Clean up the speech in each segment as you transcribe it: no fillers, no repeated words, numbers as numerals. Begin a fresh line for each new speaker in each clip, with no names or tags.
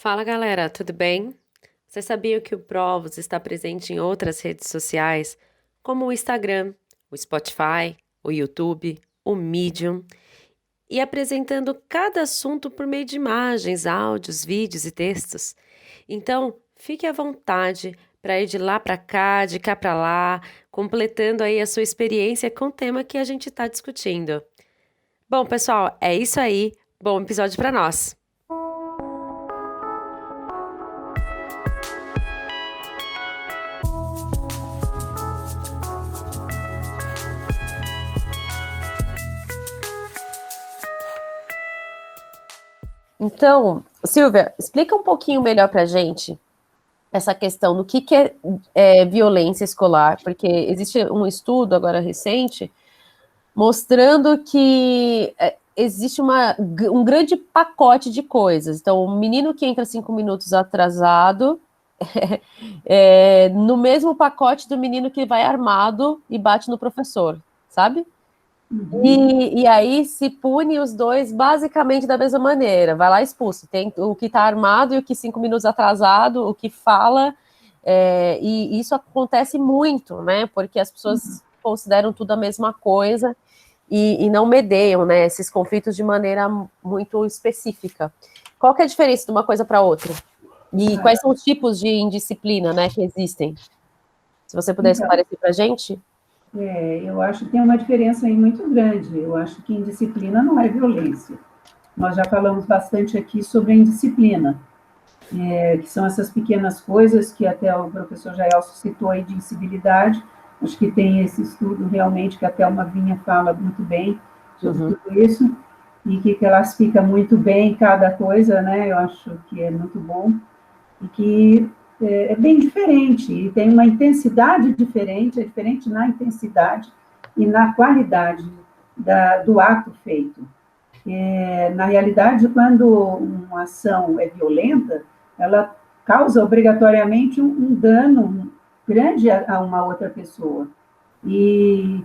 Fala galera, tudo bem? Você sabia que o Provos está presente em outras redes sociais, como o Instagram, o Spotify, o YouTube, o Medium, e apresentando cada assunto por meio de imagens, áudios, vídeos e textos? Então, fique à vontade para ir de lá para cá, de cá para lá, completando aí a sua experiência com o tema que a gente está discutindo. Bom, pessoal, é isso aí. Bom episódio para nós.
Então, Silvia, explica um pouquinho melhor para a gente essa questão do que é violência escolar, porque existe um estudo agora recente mostrando que existe um grande pacote de coisas. Então, o menino que entra 5 minutos atrasado no mesmo pacote do menino que vai armado e bate no professor, sabe? E aí se pune os dois basicamente da mesma maneira. Vai lá e expulsa. Tem o que está armado e o que 5 minutos atrasado, o que fala. E isso acontece muito, né? Porque as pessoas consideram tudo a mesma coisa e não medeiam, né, esses conflitos de maneira muito específica. Qual que é a diferença de uma coisa para outra? E quais são os tipos de indisciplina, né, que existem? Se você puder
Então,
esclarecer para a gente.
eu acho que tem uma diferença aí muito grande. Eu acho que indisciplina não é violência. Nós já falamos bastante aqui sobre a indisciplina, que são essas pequenas coisas que até o professor Jaelso citou aí de incivilidade. Acho que tem esse estudo realmente que até uma Vinha fala muito bem sobre tudo isso, e que classifica muito bem cada coisa, né? Eu acho que é muito bom, e que é bem diferente, e tem uma intensidade diferente, é diferente na intensidade e na qualidade do ato feito. Na realidade, quando uma ação é violenta, ela causa obrigatoriamente um dano grande a uma outra pessoa. E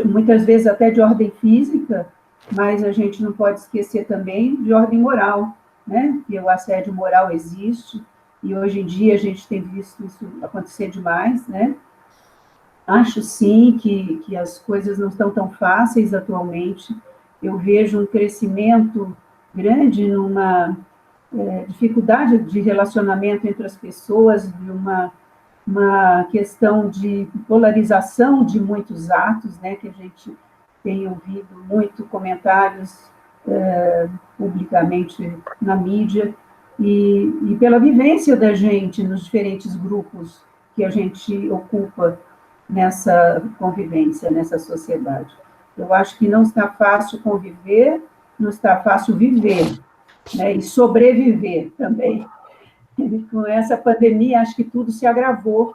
muitas vezes até de ordem física, mas a gente não pode esquecer também de ordem moral, né? E o assédio moral existe, e hoje em dia a gente tem visto isso acontecer demais, né? Acho sim que as coisas não estão tão fáceis atualmente. Eu vejo um crescimento grande numa dificuldade de relacionamento entre as pessoas, de uma questão de polarização de muitos atos, né, que a gente tem ouvido muito comentários publicamente na mídia, e pela vivência da gente nos diferentes grupos que a gente ocupa nessa convivência, nessa sociedade. Eu acho que não está fácil conviver, não está fácil viver, né, e sobreviver também. E com essa pandemia, acho que tudo se agravou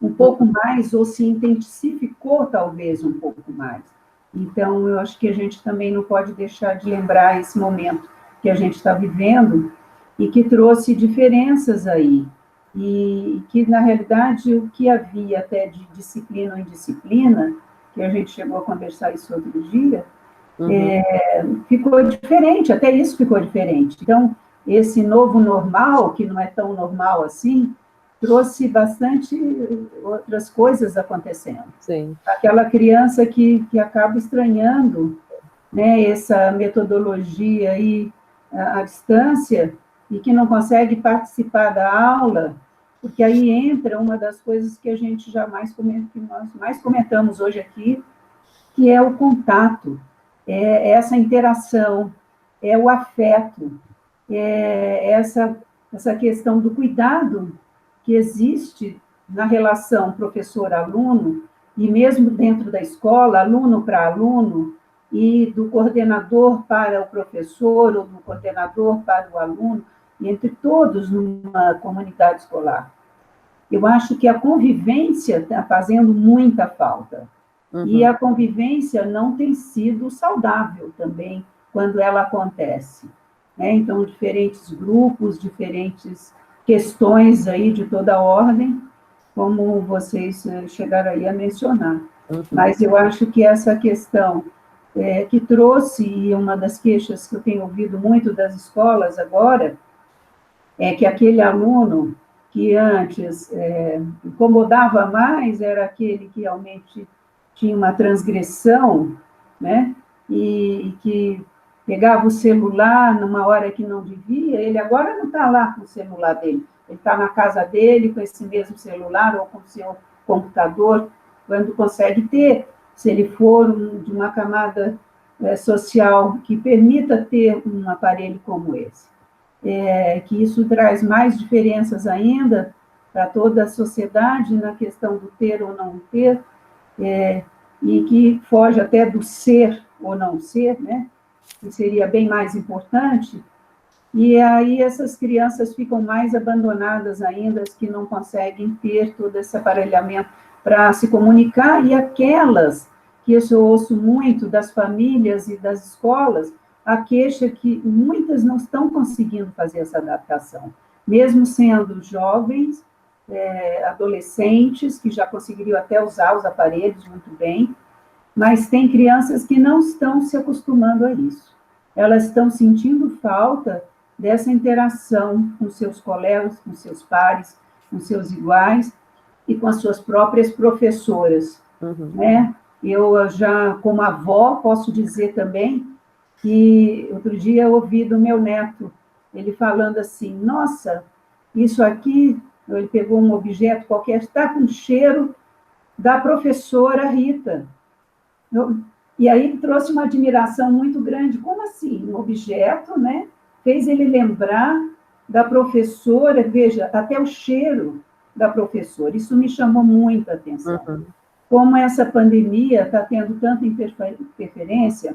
um pouco mais, ou se intensificou, talvez, um pouco mais. Então, eu acho que a gente também não pode deixar de lembrar esse momento que a gente está vivendo e que trouxe diferenças aí. E que, na realidade, o que havia até de disciplina ou indisciplina, que a gente chegou a conversar isso outro dia, ficou diferente, até isso ficou diferente. Então, esse novo normal, que não é tão normal assim, trouxe bastante outras coisas acontecendo.
Sim.
Aquela criança que acaba estranhando, né, essa metodologia aí à distância e que não consegue participar da aula, porque aí entra uma das coisas que a gente que nós mais comentamos hoje aqui, que é o contato, é essa interação, é o afeto, é essa questão do cuidado que existe na relação professor-aluno, e mesmo dentro da escola, aluno para aluno, e do coordenador para o professor, ou do coordenador para o aluno, e entre todos numa comunidade escolar. Eu acho que a convivência está fazendo muita falta. E a convivência não tem sido saudável também, quando ela acontece. Né? Então, diferentes grupos, diferentes questões aí de toda ordem, como vocês chegaram aí a mencionar. Mas eu acho que essa questão que trouxe, e uma das queixas que eu tenho ouvido muito das escolas agora, é que aquele aluno que antes incomodava mais era aquele que realmente tinha uma transgressão, né? E que pegava o celular numa hora que não devia, ele agora não está lá com o celular dele, ele está na casa dele com esse mesmo celular ou com o seu computador, quando consegue ter, se ele for de uma camada social que permita ter um aparelho como esse. Que isso traz mais diferenças ainda para toda a sociedade na questão do ter ou não ter, e que foge até do ser ou não ser, né? Que seria bem mais importante, e aí essas crianças ficam mais abandonadas ainda, as que não conseguem ter todo esse aparelhamento para se comunicar, e aquelas que eu ouço muito das famílias e das escolas, a queixa que muitas não estão conseguindo fazer essa adaptação, mesmo sendo jovens, adolescentes, que já conseguiriam até usar os aparelhos muito bem, mas tem crianças que não estão se acostumando a isso. Elas estão sentindo falta dessa interação com seus colegas, com seus pares, com seus iguais e com as suas próprias professoras. Né? Eu já, como avó, posso dizer também que outro dia eu ouvi do meu neto, ele falando assim, nossa, isso aqui, ele pegou um objeto qualquer, está com cheiro da professora Rita. E aí trouxe uma admiração muito grande. Como assim? Um objeto, né? Fez ele lembrar da professora, veja, até o cheiro da professora. Isso me chamou muito a atenção. Como essa pandemia está tendo tanta interferência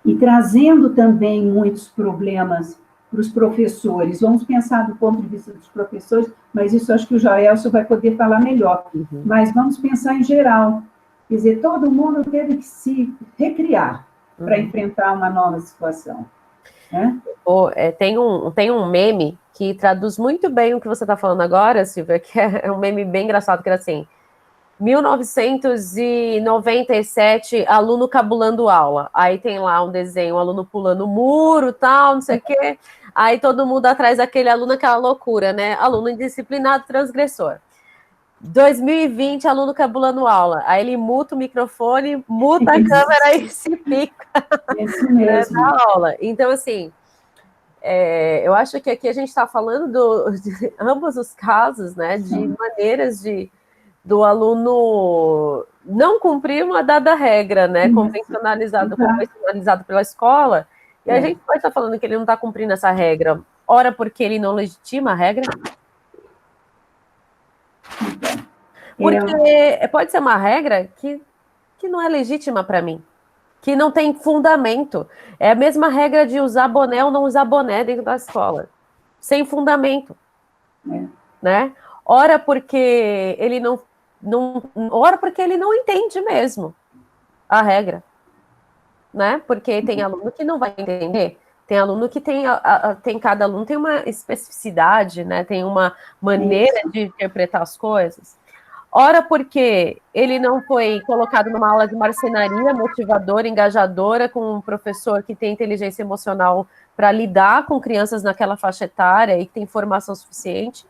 e trazendo também muitos problemas para os professores. Vamos pensar do ponto de vista dos professores, mas isso acho que o Jaelson vai poder falar melhor. Mas vamos pensar em geral. Quer dizer, todo mundo teve que se recriar para enfrentar uma nova situação. Né?
Tem um meme que traduz muito bem o que você está falando agora, Silvia, que é um meme bem engraçado, que era assim, 1997, aluno cabulando aula. Aí tem lá um desenho, um aluno pulando o muro, tal, não sei o quê. Aí todo mundo atrás daquele aluno, aquela loucura, né? Aluno indisciplinado, transgressor. 2020, aluno cabulando aula. Aí ele muta o microfone, muta a câmera e se pica na aula. Então, assim, eu acho que aqui a gente está falando de ambos os casos, né? De maneiras do aluno não cumprir uma dada regra, né? Convencionalizado pela escola. E a gente pode estar falando que ele não está cumprindo essa regra. Ora, porque ele não legitima a regra. Porque pode ser uma regra que não é legítima para mim, que não tem fundamento. É a mesma regra de usar boné ou não usar boné dentro da escola, sem fundamento. Né? Ora porque ele ora porque ele não entende mesmo a regra. Né? Porque tem aluno que não vai entender. Tem aluno que cada aluno tem uma especificidade, né? Tem uma maneira de interpretar as coisas. Ora porque ele não foi colocado numa aula de marcenaria motivadora, engajadora, com um professor que tem inteligência emocional para lidar com crianças naquela faixa etária e que tem formação suficiente.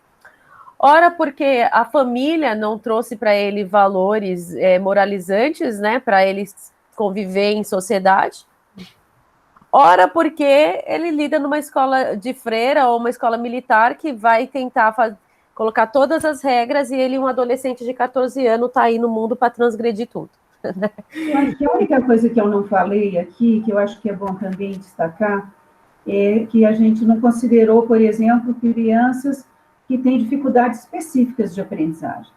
Ora porque a família não trouxe para ele valores moralizantes, né, para ele conviver em sociedade. Ora porque ele lida numa escola de freira ou uma escola militar que vai tentar colocar todas as regras e ele, um adolescente de 14 anos, está aí no mundo para transgredir tudo.
Eu acho que a única coisa que eu não falei aqui, que eu acho que é bom também destacar, é que a gente não considerou, por exemplo, crianças que têm dificuldades específicas de aprendizagem.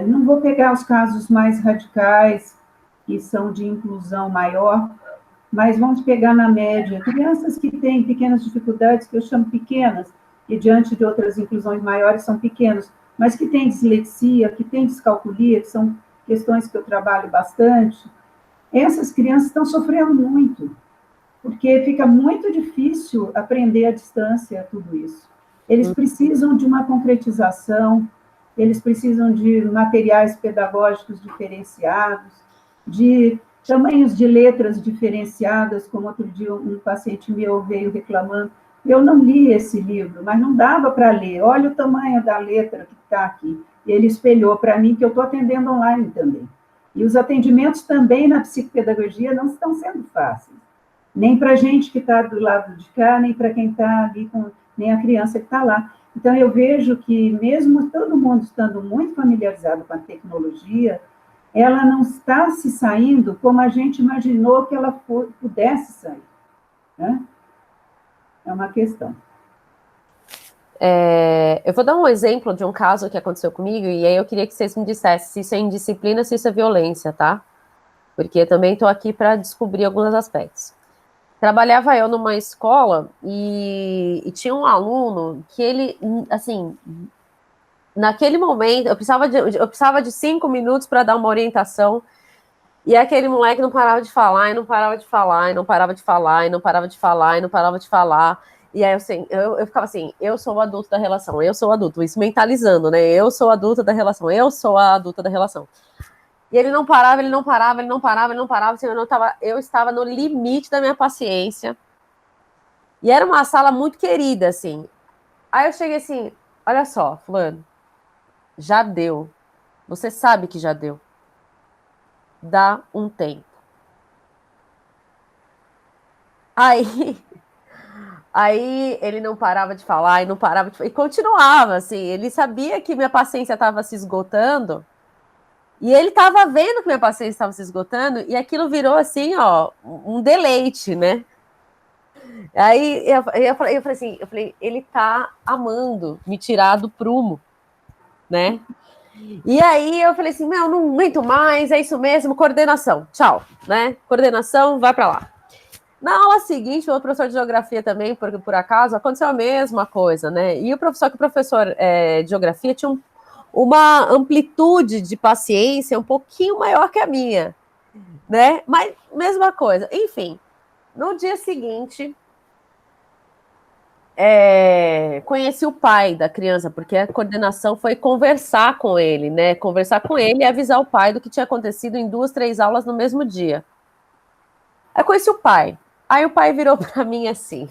Não vou pegar os casos mais radicais, que são de inclusão maior, mas vamos pegar na média crianças que têm pequenas dificuldades, que eu chamo pequenas, e diante de outras inclusões maiores são pequenos, mas que têm dislexia, que têm descalculia, que são questões que eu trabalho bastante. Essas crianças estão sofrendo muito, porque fica muito difícil aprender à distância tudo isso. Eles precisam de uma concretização, eles precisam de materiais pedagógicos diferenciados, de tamanhos de letras diferenciadas, como outro dia um paciente meu veio reclamando, Eu não li esse livro, mas não dava para ler. Olha o tamanho da letra que está aqui. E ele espelhou para mim que eu estou atendendo online também. E os atendimentos também na psicopedagogia não estão sendo fáceis. Nem para a gente que está do lado de cá, nem para quem está ali, nem a criança que está lá. Então, eu vejo que, mesmo todo mundo estando muito familiarizado com a tecnologia, ela não está se saindo como a gente imaginou que ela pudesse sair. Né? É uma questão.
Eu vou dar um exemplo de um caso que aconteceu comigo, e aí eu queria que vocês me dissessem se isso é indisciplina, se isso é violência, tá? Porque eu também estou aqui para descobrir alguns aspectos. Trabalhava eu numa escola e tinha um aluno que ele, assim, naquele momento, eu precisava de 5 minutos para dar uma orientação, e aquele moleque não parava de falar, e não parava de falar, e não parava de falar, e não parava de falar, e não parava de falar. E aí eu ficava assim, eu sou o adulto da relação, eu sou o adulto, isso mentalizando, né? Eu sou a adulta da relação, eu sou a adulta da relação. E ele não parava, ele não parava, ele não parava, ele não parava, assim, eu estava no limite da minha paciência. E era uma sala muito querida, assim. Aí eu cheguei assim, olha só, fulano, já deu. Você sabe que já deu. Dá um tempo. Aí ele não parava de falar, e não parava de falar, e continuava, assim, ele sabia que minha paciência estava se esgotando, e ele estava vendo que minha paciência estava se esgotando, e aquilo virou, assim, ó, um deleite, né? Aí eu falei assim, ele tá amando me tirar do prumo, né? E aí eu falei assim, não aguento mais, é isso mesmo, coordenação, tchau, né? Coordenação, vai para lá. Na aula seguinte, o professor de geografia também, por acaso, aconteceu a mesma coisa, né? E o professor de geografia tinha uma amplitude de paciência um pouquinho maior que a minha, né? Mas mesma coisa. Enfim, no dia seguinte, conheci o pai da criança, porque a coordenação foi conversar com ele, né? Conversar com ele e avisar o pai do que tinha acontecido em 2, 3 aulas no mesmo dia. Aí conheci o pai. Aí o pai virou para mim assim.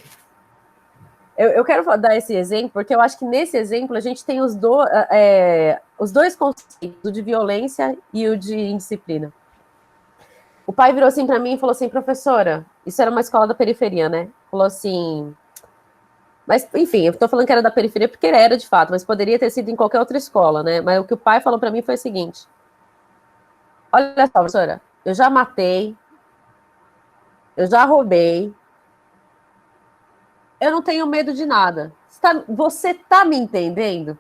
Eu quero dar esse exemplo, porque eu acho que nesse exemplo a gente tem os dois conceitos, o de violência e o de indisciplina. O pai virou assim para mim e falou assim, professora, isso era uma escola da periferia, né? Falou assim, mas enfim, eu estou falando que era da periferia porque ele era de fato, mas poderia ter sido em qualquer outra escola, né? Mas o que o pai falou para mim foi o seguinte, olha só, professora, eu já matei, eu já roubei, eu não tenho medo de nada. Você tá me entendendo?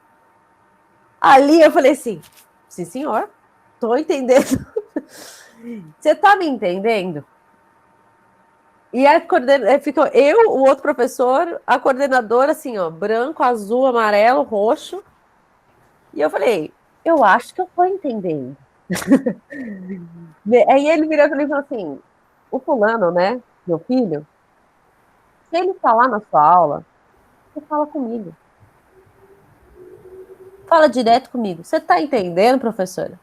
Ali eu falei assim, sim, senhor, tô entendendo. Você tá me entendendo? E ficou eu, o outro professor, a coordenadora, assim, ó, branco, azul, amarelo, roxo. E eu falei, eu acho que eu tô entendendo. Aí ele virou e falou assim, o fulano, né, meu filho, se ele falar na sua aula, você fala comigo. Fala direto comigo. Você tá entendendo, professora?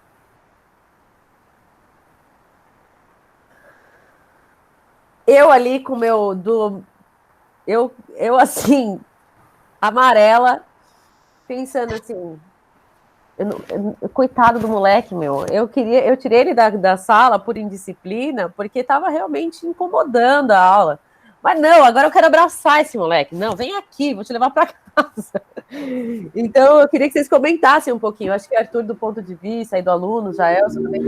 Eu ali com o meu... Eu assim, amarela, pensando assim... coitado do moleque, meu. Eu tirei ele da sala por indisciplina, porque estava realmente incomodando a aula. Mas não, agora eu quero abraçar esse moleque. Não, vem aqui, vou te levar para casa. Então, eu queria que vocês comentassem um pouquinho. Eu acho que Arthur, do ponto de vista aí do aluno, Jaelson, também.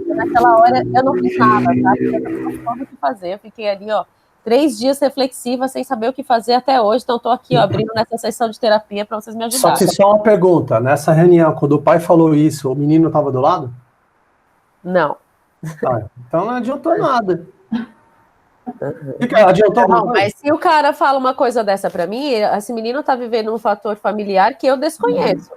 Naquela hora, eu não fiz nada, tá? Eu não sabia o que fazer. Eu fiquei ali, ó, 3 dias reflexiva, sem saber o que fazer até hoje. Então, estou aqui, ó, abrindo nessa sessão de terapia para vocês me ajudarem.
Só que só uma pergunta. Nessa reunião, quando o pai falou isso, o menino estava do lado?
Não.
Ah, então não adiantou nada. Adiantou
não, mas se o cara fala uma coisa dessa para mim, esse menino tá vivendo um fator familiar que eu desconheço.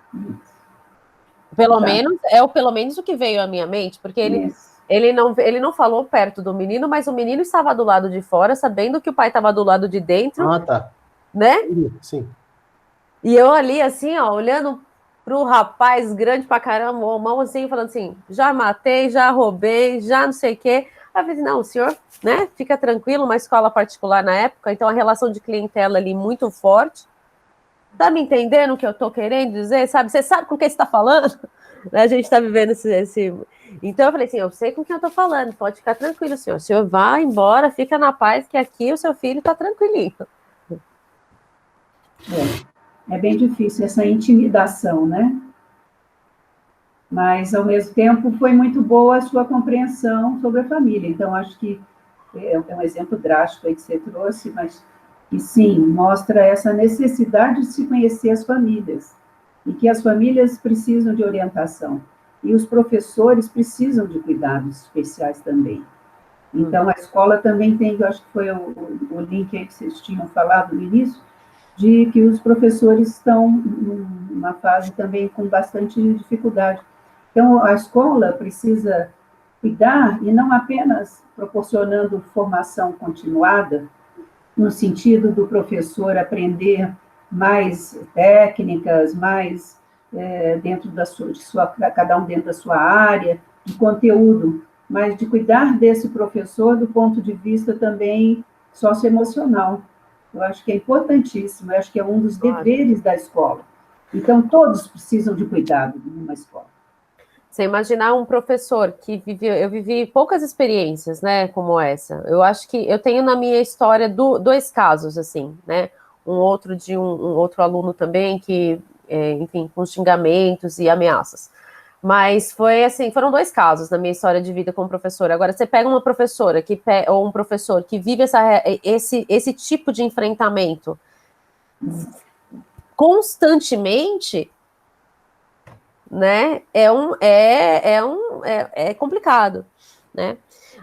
Pelo menos o que veio à minha mente, porque ele não falou perto do menino, mas o menino estava do lado de fora, sabendo que o pai estava do lado de dentro.
Ah, tá.
Né?
Sim.
E eu ali, assim, ó, olhando pro rapaz grande pra caramba, mão assim, falando assim, já matei, já roubei, já não sei o quê. Aí eu falei, não, o senhor, né, fica tranquilo, uma escola particular na época, então a relação de clientela ali muito forte. Tá me entendendo o que eu tô querendo dizer, sabe? Você sabe com quem você tá falando? A gente tá vivendo esse... Então eu falei assim, eu sei com quem eu tô falando, pode ficar tranquilo, senhor. O senhor vai embora, fica na paz, que aqui o seu filho tá tranquilinho.
É bem difícil essa intimidação, né? Mas, ao mesmo tempo, foi muito boa a sua compreensão sobre a família. Então, acho que é um exemplo drástico aí que você trouxe, mas que, sim, mostra essa necessidade de se conhecer as famílias e que as famílias precisam de orientação. E os professores precisam de cuidados especiais também. Então, a escola também tem, eu acho que foi o link aí que vocês tinham falado no início, de que os professores estão numa fase também com bastante dificuldade. Então, a escola precisa cuidar, e não apenas proporcionando formação continuada, no sentido do professor aprender mais técnicas, mais dentro cada um dentro da sua área, de conteúdo, mas de cuidar desse professor do ponto de vista também socioemocional. Eu acho que é importantíssimo, eu acho que é um dos deveres da escola. Então, todos precisam de cuidado numa escola.
Você imaginar um professor que eu vivi poucas experiências, né, como essa. Eu acho que eu tenho na minha história dois casos, assim, né, um outro de um outro aluno também que, enfim, com xingamentos e ameaças. Mas foi assim, foram dois casos na minha história de vida como professora. Agora, você pega uma professora ou um professor que vive esse tipo de enfrentamento constantemente, né? É complicado, né?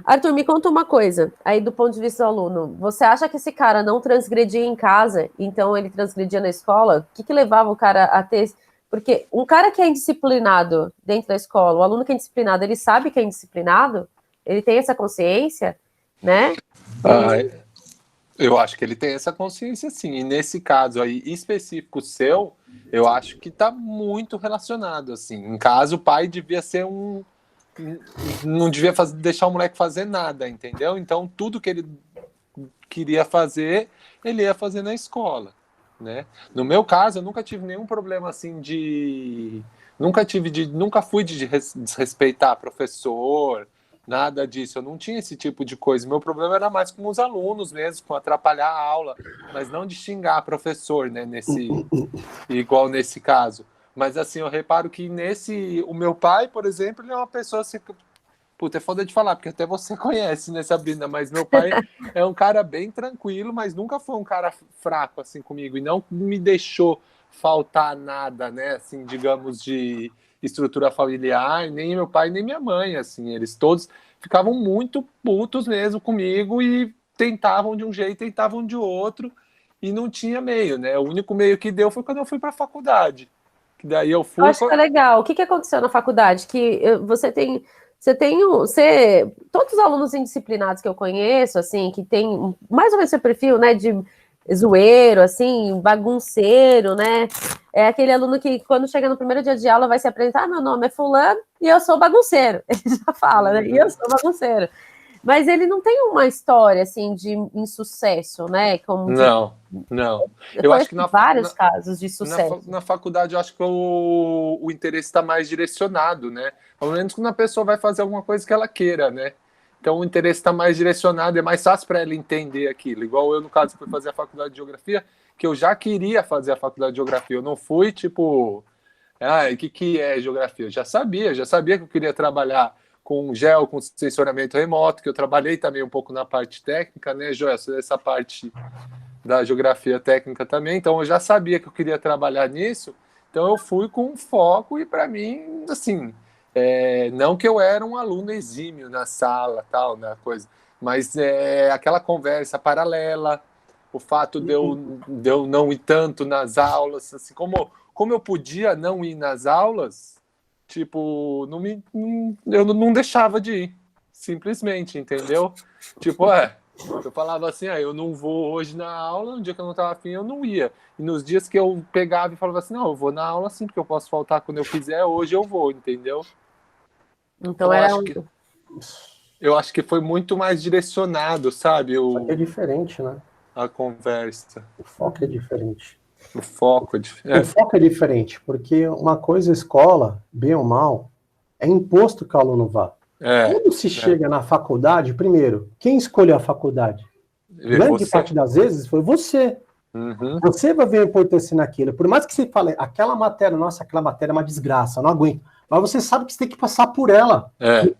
Arthur, me conta uma coisa, aí do ponto de vista do aluno, você acha que esse cara não transgredia em casa, então ele transgredia na escola? O que levava o cara a ter... Porque um cara que é indisciplinado dentro da escola, o aluno que é indisciplinado, ele sabe que é indisciplinado? Ele tem essa consciência, né?
Eu acho que ele tem essa consciência, sim. E nesse caso aí específico seu, eu acho que está muito relacionado, assim. Em casa, o pai devia ser não devia deixar o moleque fazer nada, entendeu? Então, tudo que ele queria fazer, ele ia fazer na escola, né? No meu caso, eu nunca tive nenhum problema, assim, Nunca fui de desrespeitar professor, nada disso, eu não tinha esse tipo de coisa. Meu problema era mais com os alunos mesmo, com atrapalhar a aula, mas não de xingar professor, né, igual nesse caso. Mas assim, eu reparo que o meu pai, por exemplo, ele é uma pessoa assim, puta, é foda de falar, porque até você conhece, né, Sabrina, mas meu pai é um cara bem tranquilo, mas nunca foi um cara fraco assim comigo, e não me deixou faltar nada, né, assim, digamos, de estrutura familiar, nem meu pai nem minha mãe, assim, eles todos ficavam muito putos mesmo comigo e tentavam de um jeito, tentavam de outro, e não tinha meio, né, o único meio que deu foi quando eu fui para a faculdade, que daí eu fui...
Eu acho que é legal. O que aconteceu na faculdade? Que todos os alunos indisciplinados que eu conheço, assim, que tem mais ou menos seu perfil, né, de zoeiro, assim, bagunceiro, né, é aquele aluno que quando chega no primeiro dia de aula vai se apresentar, meu nome é fulano e eu sou bagunceiro, ele já fala, né, e eu sou bagunceiro. Mas ele não tem uma história, assim, de insucesso, né, como
Não. Eu acho que
vários casos de sucesso.
Na faculdade, eu acho que o interesse está mais direcionado, né? Pelo menos quando a pessoa vai fazer alguma coisa que ela queira, né? Então, o interesse está mais direcionado, é mais fácil para ela entender aquilo. Igual eu, no caso, fui fazer a faculdade de Geografia, que eu já queria fazer a faculdade de Geografia. Eu não fui, tipo... o que é Geografia? Eu já sabia que eu queria trabalhar com com sensoramento remoto, que eu trabalhei também um pouco na parte técnica, né, Joel? Essa parte da geografia técnica também, então eu já sabia que eu queria trabalhar nisso, então eu fui com foco e para mim, assim, não que eu era um aluno exímio na sala, tal, na coisa, mas aquela conversa paralela, o fato de eu não ir tanto nas aulas, assim, como eu podia não ir nas aulas, tipo, eu não deixava de ir, simplesmente, entendeu? Tipo, eu falava assim, eu não vou hoje na aula, no dia que eu não estava afim, eu não ia. E nos dias que eu pegava e falava assim, não, eu vou na aula sim, porque eu posso faltar quando eu quiser, hoje eu vou, entendeu?
Então
eu acho que... eu acho que foi muito mais direcionado, sabe?
Só que é diferente, né?
A conversa.
O foco é diferente.
O foco
O foco é diferente, porque uma coisa, escola, bem ou mal, é imposto que o aluno vá. Quando se chega na faculdade, primeiro, quem escolheu a faculdade? Grande parte das vezes foi você. Você vai ver a importância naquilo. Por mais que você fale, aquela matéria, nossa, aquela matéria é uma desgraça, não aguento. Mas você sabe que você tem que passar por ela.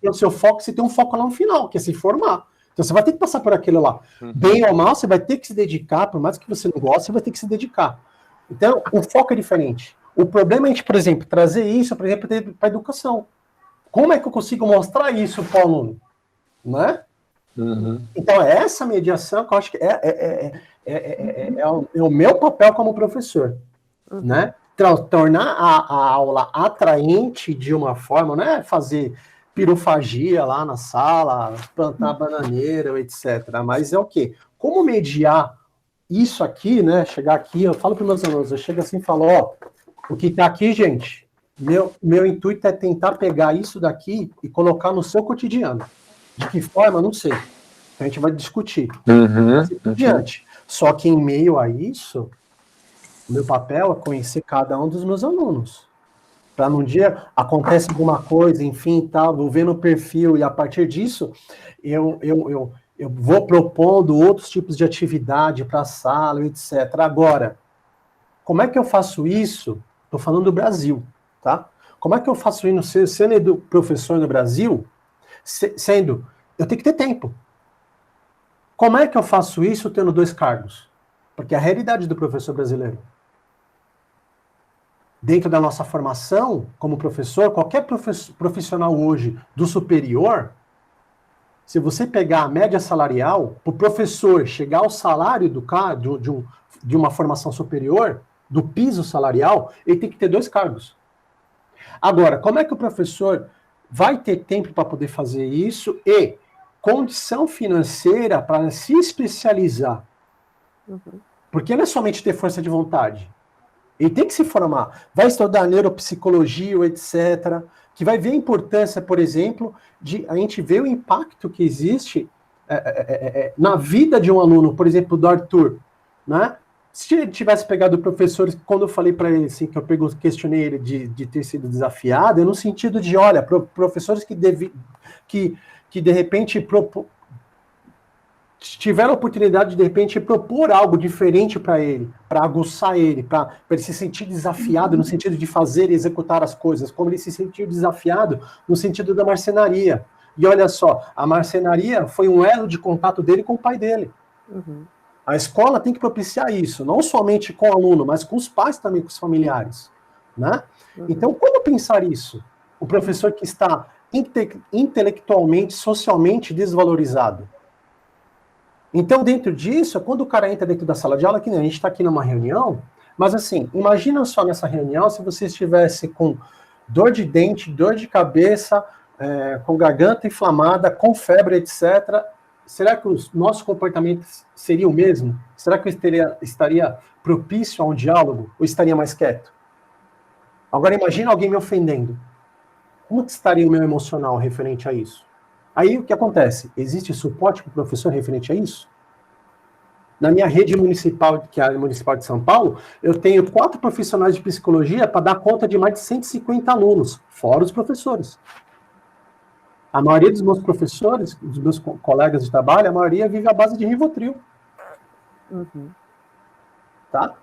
E o seu foco, você tem um foco lá no final, que é se formar. Então você vai ter que passar por aquilo lá. Bem ou mal, você vai ter que se dedicar, por mais que você não goste, você vai ter que se dedicar. Então, o foco é diferente. O problema é a gente, por exemplo, trazer isso, por exemplo, para a educação. Como é que eu consigo mostrar isso para o aluno? Né? Então, é essa mediação que eu acho que é o meu papel como professor. Né? Tornar a aula atraente de uma forma, não é fazer pirofagia lá na sala, plantar bananeira, etc. Mas é o quê? Como mediar isso aqui, né? Chegar aqui, eu falo para os meus alunos, eu chego assim e falo, ó, o que está aqui, gente, meu intuito é tentar pegar isso daqui e colocar no seu cotidiano. De que forma? Não sei. A gente vai discutir. Assim por diante. Só que em meio a isso, o meu papel é conhecer cada um dos meus alunos. Para num dia acontece alguma coisa, enfim, tal, vou ver no perfil, e a partir disso, eu vou propondo outros tipos de atividade para a sala, etc. Agora, como é que eu faço isso? Estou falando do Brasil, tá? Como é que eu faço isso sendo professor no Brasil, sendo, eu tenho que ter tempo. Como é que eu faço isso tendo 2 cargos? Porque a realidade do professor brasileiro, dentro da nossa formação como professor, qualquer profissional hoje do superior, se você pegar a média salarial, para o professor chegar ao salário de uma formação superior, do piso salarial, ele tem que ter 2 cargos. Agora, como é que o professor vai ter tempo para poder fazer isso e condição financeira para se especializar? Porque não é somente ter força de vontade. Ele tem que se formar. Vai estudar neuropsicologia, etc., que vai ver a importância, por exemplo, de a gente ver o impacto que existe na vida de um aluno, por exemplo, do Arthur, né? Se ele tivesse pegado o professor, quando eu falei para ele, assim, que eu questionei ele de ter sido desafiado, é no sentido de, olha, professores que de repente tiveram a oportunidade de repente propor algo diferente para ele, para aguçar ele, para ele se sentir desafiado no sentido de fazer e executar as coisas, como ele se sentiu desafiado no sentido da marcenaria. E olha só, a marcenaria foi um elo de contato dele com o pai dele. A escola tem que propiciar isso, não somente com o aluno, mas com os pais também, com os familiares. Né? Então, como pensar isso? O professor que está intelectualmente, socialmente desvalorizado. Então, dentro disso, quando o cara entra dentro da sala de aula, que nem a gente está aqui numa reunião, mas assim, imagina só nessa reunião se você estivesse com dor de dente, dor de cabeça, com garganta inflamada, com febre, etc., será que o nosso comportamento seria o mesmo? Será que eu estaria propício a um diálogo ou estaria mais quieto? Agora imagina alguém me ofendendo. Como que estaria o meu emocional referente a isso? Aí o que acontece? Existe suporte para o professor referente a isso? Na minha rede municipal, que é a Municipal de São Paulo, eu tenho 4 profissionais de psicologia para dar conta de mais de 150 alunos, fora os professores. A maioria dos meus professores, dos meus colegas de trabalho, a maioria vive à base de Rivotril. Tá?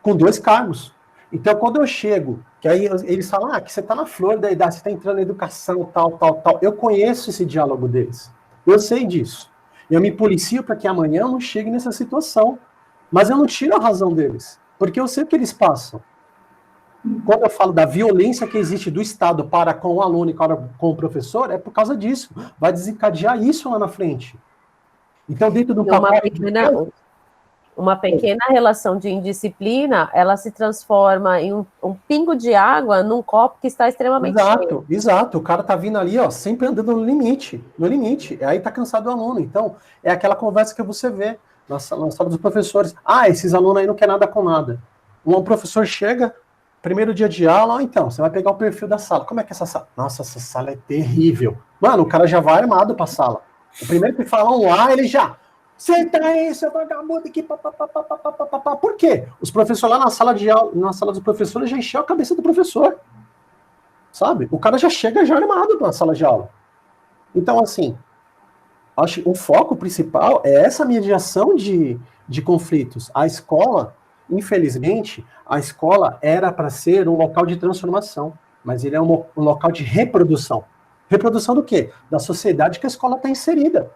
Com 2 cargos. Então, quando eu chego, que aí eles falam, que você está na flor da idade, você está entrando na educação, tal. Eu conheço esse diálogo deles. Eu sei disso. Eu me policio para que amanhã eu não chegue nessa situação. Mas eu não tiro a razão deles. Porque eu sei o que eles passam. Quando eu falo da violência que existe do Estado para com o aluno e com o professor, é por causa disso. Vai desencadear isso lá na frente. Então, dentro do pacote...
Uma pequena relação de indisciplina, ela se transforma em um pingo de água num copo que está extremamente cheio.
Exato. O cara tá vindo ali, sempre andando no limite. Aí tá cansado do aluno. Então, é aquela conversa que você vê na sala dos professores. Esses alunos aí não querem nada com nada. Um professor chega, primeiro dia de aula, então, você vai pegar o perfil da sala. Como é que é essa sala? Nossa, essa sala é terrível. Mano, o cara já vai armado pra sala. O primeiro que fala um A, ele já... Senta aí, seu vagabundo aqui, papapá. Por quê? Os professores lá na sala de aula, na sala dos professores, já encheu a cabeça do professor. Sabe? O cara já chega já armado na sala de aula. Então, assim, acho que o foco principal é essa mediação de conflitos. A escola, infelizmente, a escola era para ser um local de transformação, mas ele é um local de reprodução. Reprodução do quê? Da sociedade que a escola está inserida.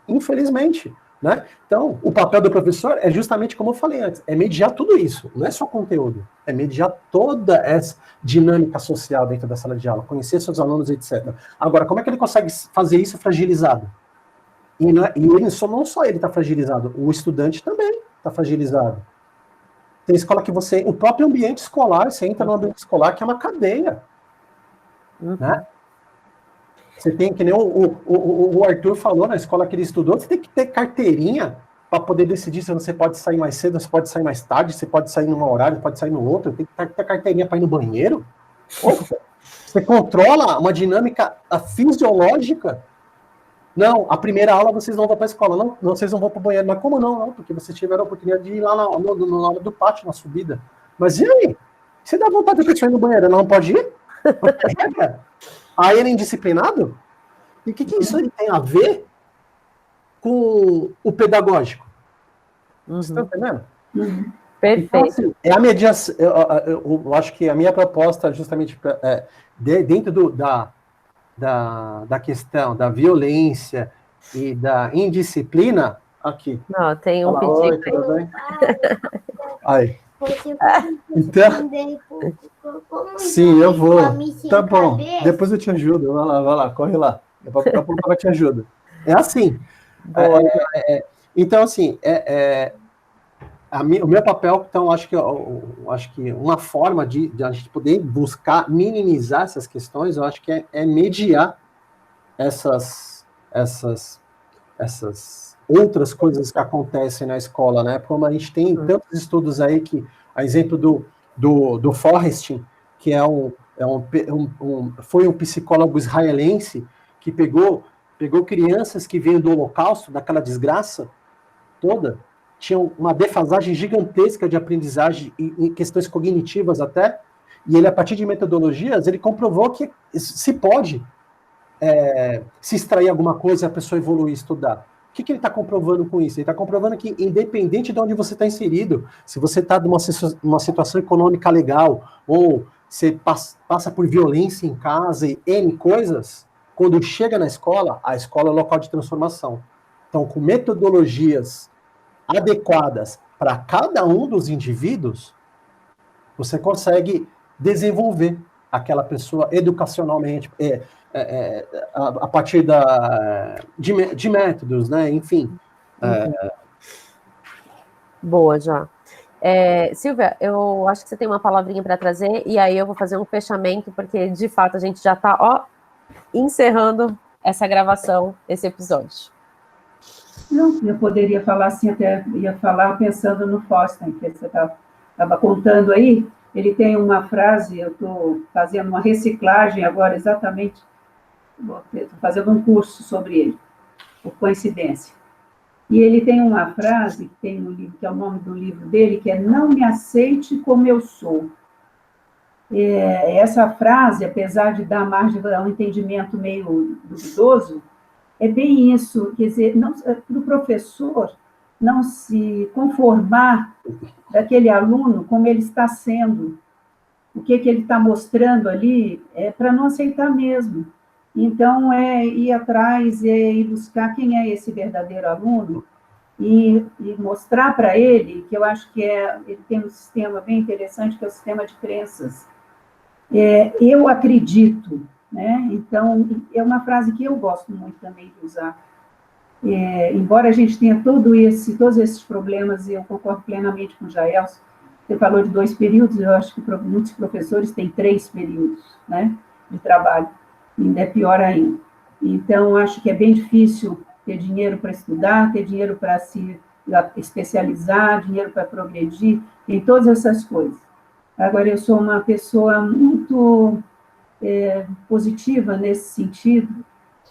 Infelizmente. Né? Então, o papel do professor é justamente como eu falei antes, é mediar tudo isso, não é só conteúdo, é mediar toda essa dinâmica social dentro da sala de aula, conhecer seus alunos, etc. Agora, como é que ele consegue fazer isso fragilizado? E ele, não só ele está fragilizado, o estudante também está fragilizado. Tem escola que o próprio ambiente escolar, você entra no ambiente escolar que é uma cadeia, né? Você tem, que nem o Arthur falou, na escola que ele estudou, você tem que ter carteirinha para poder decidir se você pode sair mais cedo, se pode sair mais tarde, se pode sair num horário, pode sair no outro, tem que ter carteirinha para ir no banheiro. Você controla uma dinâmica fisiológica. Não, a primeira aula vocês não vão para a escola, não, vocês não vão para o banheiro. Mas como não? Não, porque vocês tiveram a oportunidade de ir lá na hora do pátio, na subida. Mas e aí? Você dá vontade de pessoa ir no banheiro, ela não pode ir? Aí ele é indisciplinado? E o que isso aí tem a ver com o pedagógico? Você está entendendo?
Perfeito.
Então, assim, é a mediação. Eu acho que a minha proposta, justamente dentro da questão da violência e da indisciplina, aqui.
Não, tem um
pedido. Oi, tudo bem? Aí. Então, sim, eu vou. Tá bom, depois eu te ajudo. Vai lá, corre lá. Eu te ajudo. É assim. Então, assim, o meu papel, então, acho que uma forma de a gente poder buscar minimizar essas questões, eu acho que é mediar essas outras coisas que acontecem na escola, né? Como a gente tem tantos estudos aí a exemplo do Forrestin, que foi um psicólogo israelense que pegou crianças que vêm do Holocausto, daquela desgraça toda, tinham uma defasagem gigantesca de aprendizagem em questões cognitivas até, e ele, a partir de metodologias, ele comprovou que se pode se extrair alguma coisa e a pessoa evoluir e estudar. O que ele está comprovando com isso? Ele está comprovando que, independente de onde você está inserido, se você está numa situação econômica legal, ou você passa por violência em casa e N coisas, quando chega na escola, a escola é o local de transformação. Então, com metodologias adequadas para cada um dos indivíduos, você consegue desenvolver aquela pessoa educacionalmente, a partir de métodos, né? Enfim.
Boa, já. Silvia, eu acho que você tem uma palavrinha para trazer, e aí eu vou fazer um fechamento, porque, de fato, a gente já está encerrando essa gravação, esse episódio.
Não, eu poderia falar assim, até ia falar pensando no Forrestin, que você estava contando aí. Ele tem uma frase, eu estou fazendo uma reciclagem agora, exatamente, estou fazendo um curso sobre ele, por coincidência. E ele tem uma frase, que tem no livro, que é o nome do livro dele, que é "Não me aceite como eu sou". Essa frase, apesar de dar margem a um entendimento meio duvidoso, é bem isso, quer dizer, para o professor não se conformar daquele aluno como ele está sendo, o que ele está mostrando ali, para não aceitar mesmo. Então, ir atrás, ir buscar quem é esse verdadeiro aluno e mostrar para ele, que eu acho que ele tem um sistema bem interessante, que é o sistema de crenças. Eu acredito, né? Então, é uma frase que eu gosto muito também de usar. Embora a gente tenha todos esses problemas, e eu concordo plenamente com o Jaelson, você falou de 2 períodos, eu acho que muitos professores têm 3 períodos, né, de trabalho, ainda é pior ainda. Então, acho que é bem difícil ter dinheiro para estudar, ter dinheiro para se especializar, dinheiro para progredir, tem todas essas coisas. Agora, eu sou uma pessoa muito positiva nesse sentido,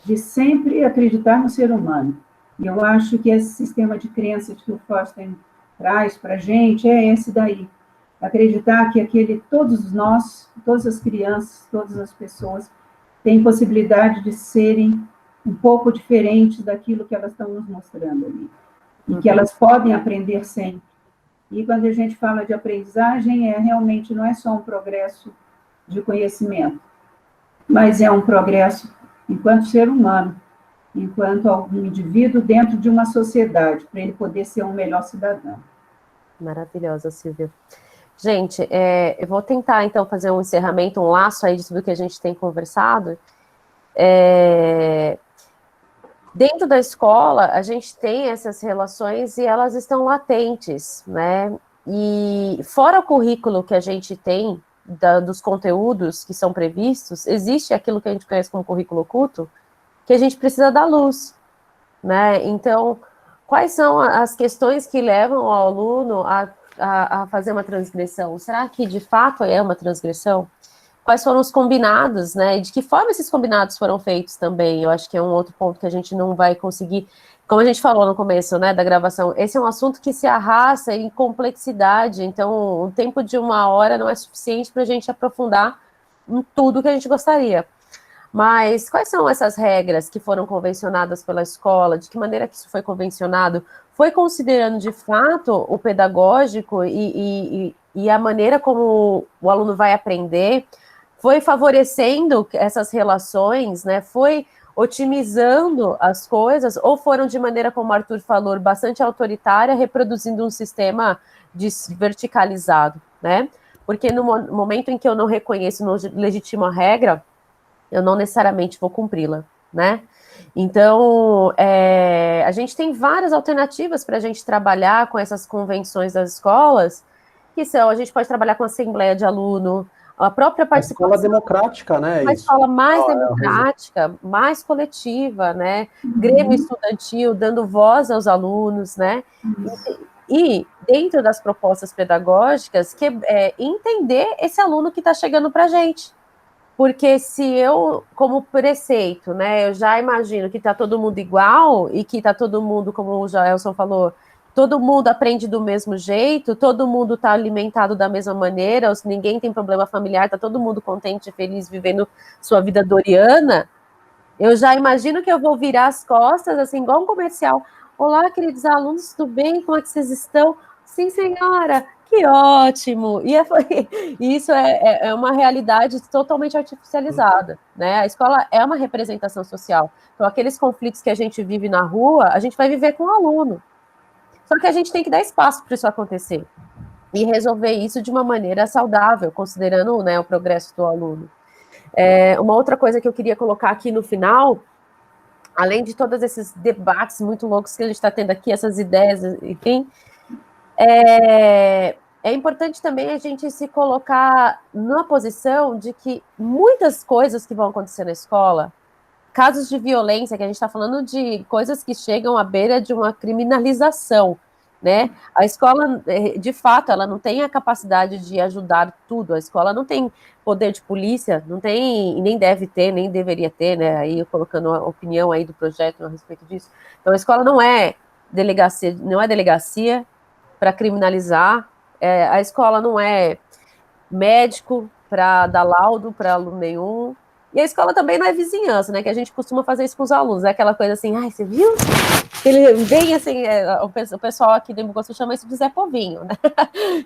de sempre acreditar no ser humano. E eu acho que esse sistema de crenças que o Foster traz para a gente é esse daí. Acreditar que todos nós, todas as crianças, todas as pessoas têm possibilidade de serem um pouco diferentes daquilo que elas estão nos mostrando ali. E que elas podem aprender sempre. E quando a gente fala de aprendizagem, realmente não é só um progresso de conhecimento, mas é um progresso enquanto ser humano, enquanto algum indivíduo dentro de uma sociedade, para ele poder ser um melhor cidadão.
Maravilhosa, Silvia. Gente, eu vou tentar, então, fazer um encerramento, um laço aí de tudo que a gente tem conversado. Dentro da escola, a gente tem essas relações e elas estão latentes, né? E fora o currículo que a gente tem, dos conteúdos que são previstos, existe aquilo que a gente conhece como currículo oculto, que a gente precisa dar luz, né? Então, quais são as questões que levam o aluno a fazer uma transgressão? Será que, de fato, é uma transgressão? Quais foram os combinados, né? E de que forma esses combinados foram feitos também? Eu acho que é um outro ponto que a gente não vai conseguir, como a gente falou no começo, né, da gravação, esse é um assunto que se arrasta em complexidade, então o tempo de 1 hora não é suficiente para a gente aprofundar em tudo que a gente gostaria. Mas quais são essas regras que foram convencionadas pela escola? De que maneira que isso foi convencionado? Foi considerando, de fato, o pedagógico e a maneira como o aluno vai aprender? Foi favorecendo essas relações, né? Foi otimizando as coisas, ou foram de maneira, como o Arthur falou, bastante autoritária, reproduzindo um sistema verticalizado, né? Porque no momento em que eu não reconheço, não legitimo a regra, eu não necessariamente vou cumpri-la, né? Então, a gente tem várias alternativas para a gente trabalhar com essas convenções das escolas, que são, a gente pode trabalhar com assembleia de aluno, a própria participação.
A escola democrática, né?
Uma escola mais democrática, mais coletiva, né? Grêmio estudantil, dando voz aos alunos, né? E dentro das propostas pedagógicas, entender esse aluno que está chegando para a gente. Porque se eu, como preceito, né, eu já imagino que está todo mundo igual e que está todo mundo, como o Jaelson falou, todo mundo aprende do mesmo jeito, todo mundo está alimentado da mesma maneira, ninguém tem problema familiar, está todo mundo contente e feliz vivendo sua vida doriana, eu já imagino que eu vou virar as costas, assim, igual um comercial. Olá, queridos alunos, tudo bem? Como é que vocês estão? Sim, senhora, que ótimo! E isso é uma realidade totalmente artificializada, né? A escola é uma representação social. Então, aqueles conflitos que a gente vive na rua, a gente vai viver com o aluno. Só que a gente tem que dar espaço para isso acontecer e resolver isso de uma maneira saudável, considerando, né, o progresso do aluno. Uma outra coisa que eu queria colocar aqui no final, além de todos esses debates muito loucos que a gente está tendo aqui, essas ideias, enfim, é importante também a gente se colocar na posição de que muitas coisas que vão acontecer na escola, casos de violência, que a gente está falando de coisas que chegam à beira de uma criminalização, né? A escola, de fato, ela não tem a capacidade de ajudar tudo, a escola não tem poder de polícia, não tem, e nem deve ter, nem deveria ter, né? Aí eu colocando a opinião aí do projeto a respeito disso. Então, a escola não é delegacia para criminalizar, a escola não é médico para dar laudo para aluno nenhum, e a escola também não é vizinhança, né, que a gente costuma fazer isso com os alunos, é aquela coisa assim, ai, você viu? Ele vem assim, o pessoal aqui do Embu chama isso de Zé Povinho, né,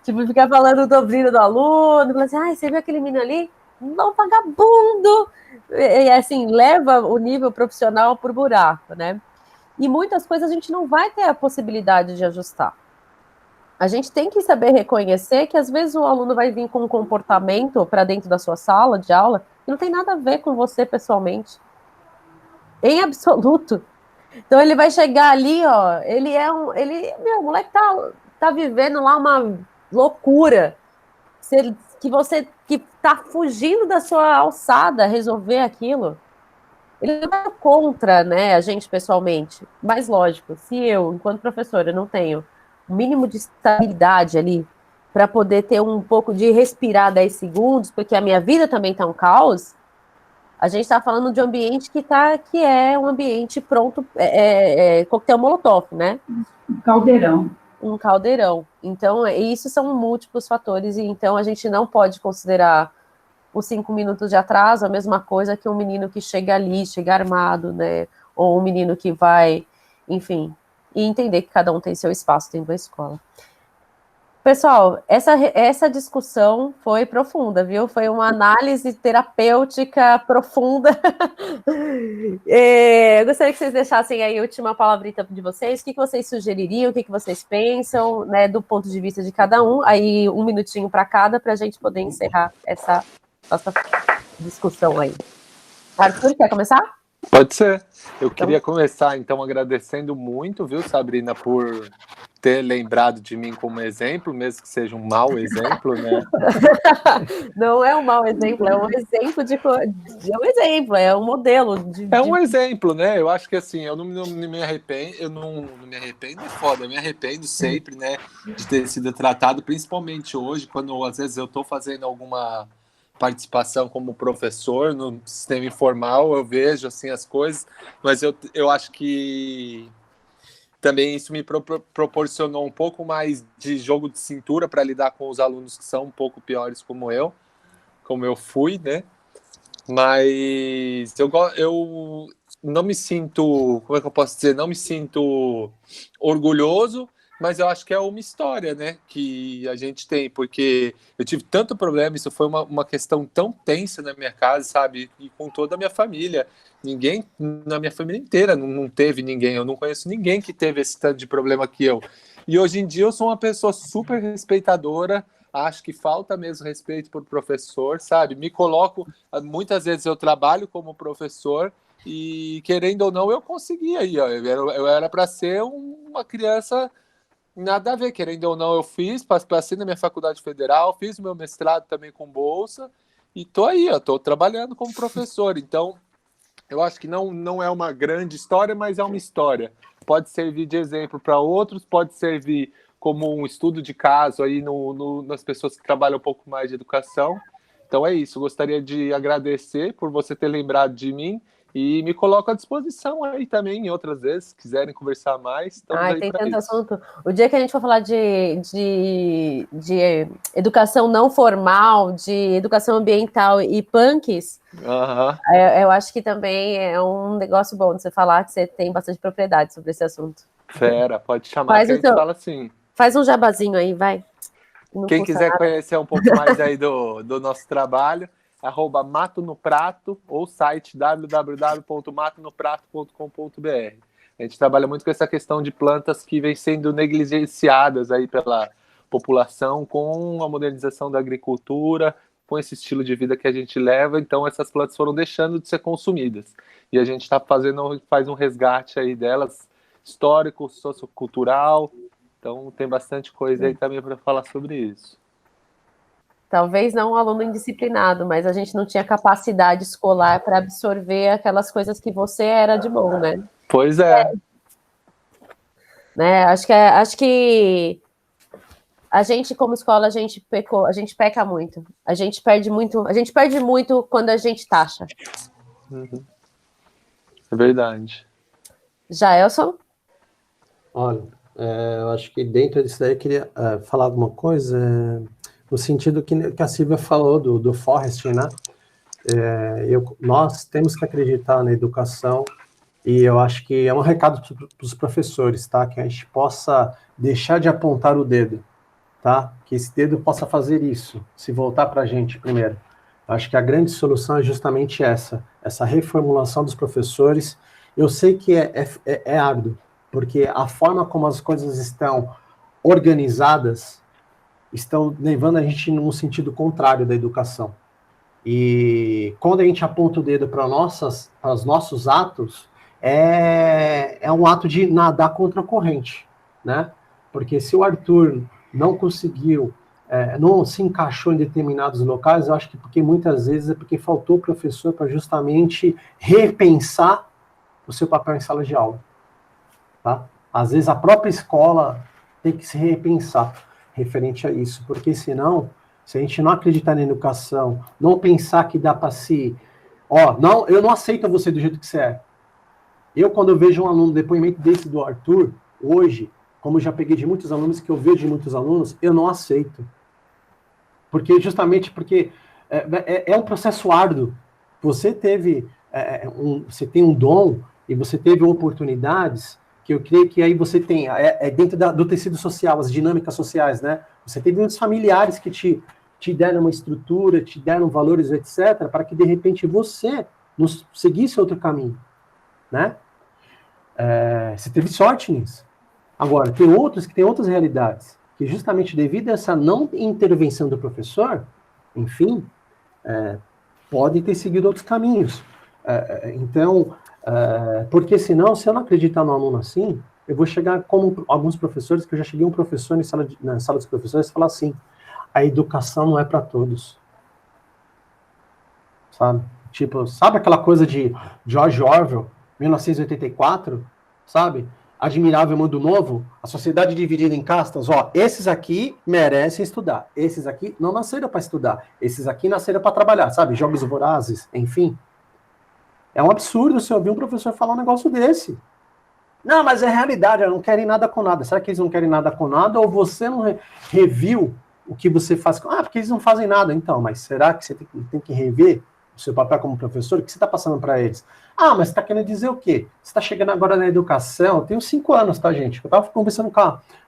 tipo, ficar falando do brilho do aluno, fala assim, ai, você viu aquele menino ali? Não, vagabundo! E assim, leva o nível profissional por buraco, né, e muitas coisas a gente não vai ter a possibilidade de ajustar. A gente tem que saber reconhecer que, às vezes, o aluno vai vir com um comportamento para dentro da sua sala de aula que não tem nada a ver com você pessoalmente. Em absoluto. Então, ele vai chegar ali, ó, o moleque tá vivendo lá uma loucura. Que você que tá fugindo da sua alçada resolver aquilo. Ele não é contra, né, a gente pessoalmente. Mas, lógico, se eu, enquanto professora, não tenho o mínimo de estabilidade ali, para poder ter um pouco de respirar 10 segundos, porque a minha vida também está um caos, a gente está falando de um ambiente que é um ambiente pronto, coquetel molotov, né?
Um caldeirão.
Um caldeirão. Então, isso são múltiplos fatores, e então a gente não pode considerar os 5 minutos de atraso a mesma coisa que um menino que chega ali, chega armado, né? Ou um menino que vai, enfim, e entender que cada um tem seu espaço dentro da escola. Pessoal, essa discussão foi profunda, viu? Foi uma análise terapêutica profunda. Eu gostaria que vocês deixassem aí a última palavrita de vocês. O que vocês sugeririam, o que vocês pensam, né, do ponto de vista de cada um. Aí 1 minutinho para cada, para a gente poder encerrar essa nossa discussão aí. Arthur, quer começar?
Pode ser. Eu queria começar, então, agradecendo muito, viu, Sabrina, por ter lembrado de mim como exemplo, mesmo que seja um mau exemplo, né?
Não é um mau exemplo, é um exemplo é um modelo.
É um exemplo, né? Eu acho que assim, eu não me arrependo, é foda, eu me arrependo sempre, né, de ter sido tratado, principalmente hoje, quando às vezes eu estou fazendo alguma participação como professor no sistema informal, eu vejo assim as coisas, mas eu acho que também isso me proporcionou um pouco mais de jogo de cintura para lidar com os alunos que são um pouco piores como eu fui, né? Mas eu não me sinto, como é que eu posso dizer? Não me sinto orgulhoso, mas eu acho que é uma história, né, que a gente tem, porque eu tive tanto problema, isso foi uma questão tão tensa na minha casa, sabe, e com toda a minha família. Ninguém, na minha família inteira, não teve ninguém, eu não conheço ninguém que teve esse tanto de problema que eu. E hoje em dia eu sou uma pessoa super respeitadora, acho que falta mesmo respeito por professor, sabe, me coloco, muitas vezes eu trabalho como professor, e querendo ou não, eu consegui aí, ó, eu era para ser uma criança. Nada a ver, querendo ou não, eu passei na minha faculdade federal, fiz o meu mestrado também com bolsa, e tô aí, eu tô trabalhando como professor. Então, eu acho que não é uma grande história, mas é uma história. Pode servir de exemplo para outros, pode servir como um estudo de caso aí nas pessoas que trabalham um pouco mais de educação. Então é isso, eu gostaria de agradecer por você ter lembrado de mim, e me coloco à disposição aí também, em outras vezes, se quiserem conversar mais.
Tem tanto assunto. O dia que a gente for falar de educação não formal, de educação ambiental e punks, eu acho que também é um negócio bom de você falar, que você tem bastante propriedade sobre esse assunto.
Fera, pode chamar, que a gente fala assim.
Faz um jabazinho aí, vai.
Quem quiser conhecer um pouco mais aí do nosso trabalho, @mato no prato ou site www.matonoprato.com.br. A gente trabalha muito com essa questão de plantas que vêm sendo negligenciadas aí pela população com a modernização da agricultura, com esse estilo de vida que a gente leva, então essas plantas foram deixando de ser consumidas. E a gente faz um resgate aí delas, histórico, sociocultural, então tem bastante coisa aí também para falar sobre isso.
Talvez não um aluno indisciplinado, mas a gente não tinha capacidade escolar para absorver aquelas coisas que você era de bom, né?
Pois é.
Né? Acho que a gente, como escola, a gente peca muito. A gente perde muito quando a gente taxa.
Uhum. É verdade.
Jaelson?
Olha, eu acho que dentro disso daí eu queria falar alguma coisa... no sentido que a Silvia falou do Forrest, né? Nós temos que acreditar na educação, e eu acho que é um recado para os professores, tá? Que a gente possa deixar de apontar o dedo, tá? Que esse dedo possa fazer isso, se voltar para a gente primeiro. Eu acho que a grande solução é justamente essa reformulação dos professores. Eu sei que é árduo, porque a forma como as coisas estão organizadas estão levando a gente num sentido contrário da educação. E quando a gente aponta o dedo para os nossos atos, é um ato de nadar contra a corrente, né? Porque se o Arthur não conseguiu, não se encaixou em determinados locais, eu acho que muitas vezes é porque faltou o professor para justamente repensar o seu papel em sala de aula, tá? Às vezes a própria escola tem que se repensar. referente a isso, porque senão, se a gente não acreditar na educação, não pensar que dá para se... não, eu não aceito você do jeito que você é. Eu, quando eu vejo um aluno, depoimento desse do Arthur, hoje, como já peguei de muitos alunos, que eu vejo de muitos alunos, eu não aceito. Justamente porque é um processo árduo. Você teve você tem um dom e você teve oportunidades que eu creio que aí você tem, dentro do tecido social, as dinâmicas sociais, né? Você teve muitos familiares que te deram uma estrutura, te deram valores, etc., para que, de repente, você seguisse outro caminho, né? Você teve sorte nisso. Agora, tem outros que têm outras realidades, que justamente devido a essa não intervenção do professor, enfim, podem ter seguido outros caminhos. Então, porque senão, se eu não acreditar no aluno assim, eu vou chegar como alguns professores, que eu já cheguei um professor na sala dos professores e falar assim, a educação não é para todos. Sabe? Tipo, sabe aquela coisa de George Orwell, 1984, sabe? Admirável Mundo Novo, a sociedade dividida em castas, esses aqui merecem estudar, esses aqui não nasceram para estudar, esses aqui nasceram para trabalhar, sabe? Jogos vorazes, enfim. É um absurdo você ouvir um professor falar um negócio desse. Não, mas é realidade, eles não querem nada com nada. Será que eles não querem nada com nada ou você não reviu o que você faz? Porque eles não fazem nada. Então, mas será que você tem que rever o seu papel como professor? O que você está passando para eles? Mas você está querendo dizer o quê? Você está chegando agora na educação, eu tenho 5 anos, tá, gente? Eu estava conversando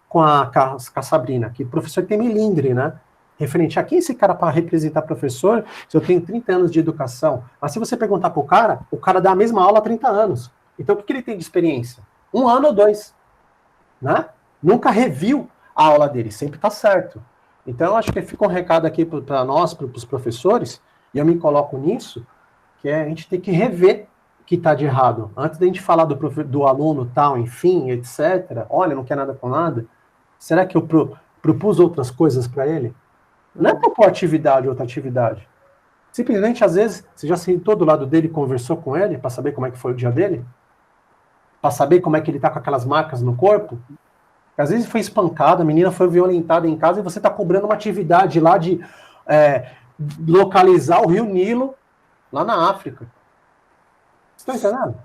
com a Sabrina, que o professor tem melindre, né? Referente a quem esse cara para representar professor, se eu tenho 30 anos de educação. Mas se você perguntar para o cara dá a mesma aula há 30 anos. Então, o que ele tem de experiência? 1 ano ou 2. Né? Nunca reviu a aula dele, sempre está certo. Então, acho que fica um recado aqui para nós, para os professores, e eu me coloco nisso, que a gente tem que rever o que está de errado. Antes da gente falar do aluno tal, enfim, etc., olha, não quer nada com nada, será que eu propus outras coisas para ele? Não é propor atividade ou outra atividade. Simplesmente, às vezes, você já sentou do lado dele e conversou com ele para saber como é que foi o dia dele? Para saber como é que ele está com aquelas marcas no corpo? Às vezes foi espancado, a menina foi violentada em casa e você está cobrando uma atividade lá de localizar o Rio Nilo lá na África. Vocês estão entendendo?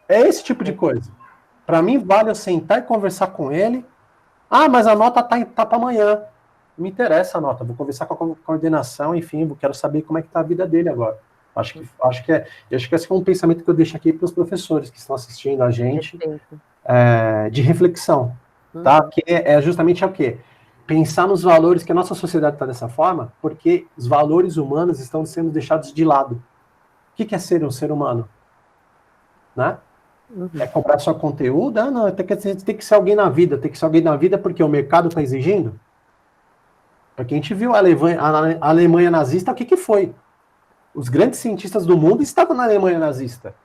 É esse tipo de coisa. Para mim, vale eu sentar e conversar com ele. Mas a nota tá para amanhã. Não me interessa a nota. Vou conversar com a coordenação, enfim, quero saber como é que tá a vida dele agora. Acho que esse é um pensamento que eu deixo aqui para os professores que estão assistindo a gente, de reflexão. Tá? Que é justamente o quê? Pensar nos valores, que a nossa sociedade está dessa forma, porque os valores humanos estão sendo deixados de lado. O que é ser um ser humano? Né? É comprar só conteúdo? Não, tem que ser alguém na vida. Tem que ser alguém na vida porque o mercado está exigindo? Porque a gente viu a Alemanha nazista, o que foi? Os grandes cientistas do mundo estavam na Alemanha nazista.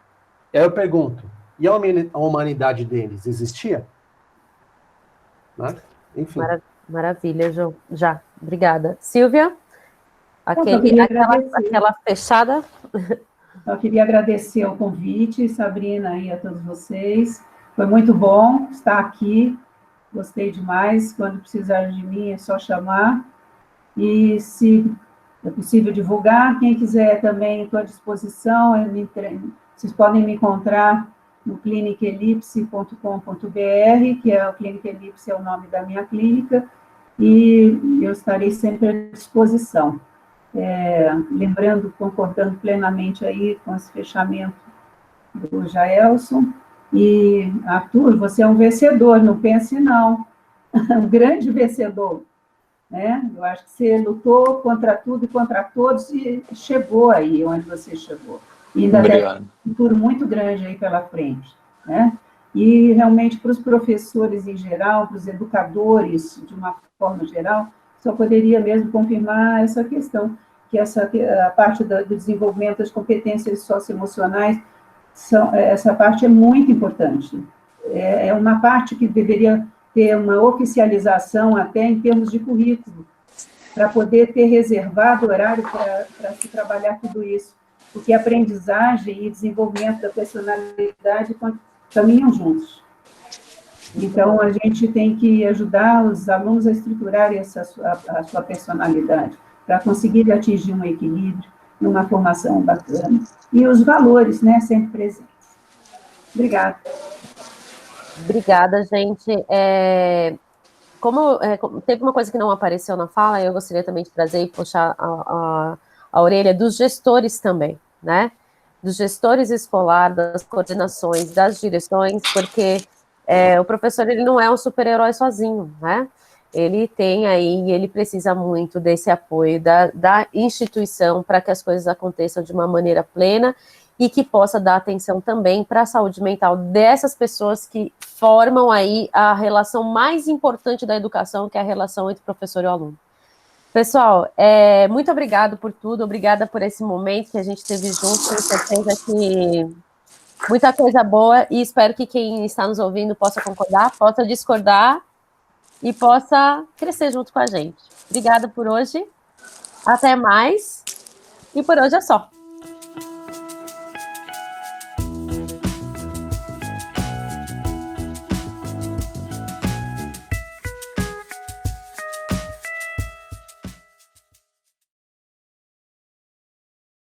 E aí eu pergunto, e a humanidade deles existia? Né? Enfim.
Maravilha, João. Obrigada. Silvia? Aquela fechada?
Eu queria agradecer o convite, Sabrina, e a todos vocês. Foi muito bom estar aqui. Gostei demais. Quando precisar de mim, é só chamar. E se é possível divulgar, quem quiser também, estou à disposição. Vocês podem me encontrar no clinicelipse.com.br, que é o Clínica Elipse, é o nome da minha clínica, e eu estarei sempre à disposição. Lembrando, concordando plenamente aí com esse fechamento do Jaelson, e Arthur, você é um vencedor, não pense não, um grande vencedor, né? Eu acho que você lutou contra tudo e contra todos e chegou aí onde você chegou. E ainda tem um futuro muito grande aí pela frente, né? E realmente para os professores em geral, para os educadores de uma forma geral, só poderia mesmo confirmar essa questão, que a parte do desenvolvimento das competências socioemocionais, essa parte é muito importante. É uma parte que deveria ter uma oficialização até em termos de currículo, para poder ter reservado horário para se trabalhar tudo isso, porque aprendizagem e desenvolvimento da personalidade caminham juntos. Então, a gente tem que ajudar os alunos a estruturarem a sua personalidade, para conseguir atingir um equilíbrio, numa formação bacana. E os valores, né, sempre presentes. Obrigada.
Obrigada, gente. Como teve uma coisa que não apareceu na fala, eu gostaria também de trazer e puxar a orelha dos gestores também, né? Dos gestores escolares, das coordenações, das direções, porque o professor ele não é um super-herói sozinho, né? Ele tem aí, ele precisa muito desse apoio da instituição para que as coisas aconteçam de uma maneira plena e que possa dar atenção também para a saúde mental dessas pessoas que formam aí a relação mais importante da educação, que é a relação entre professor e aluno. Pessoal, muito obrigado por tudo, obrigada por esse momento que a gente teve junto, tenho certeza que muita coisa boa, e espero que quem está nos ouvindo possa concordar, possa discordar, e possa crescer junto com a gente. Obrigada por hoje, até mais, e por hoje é só.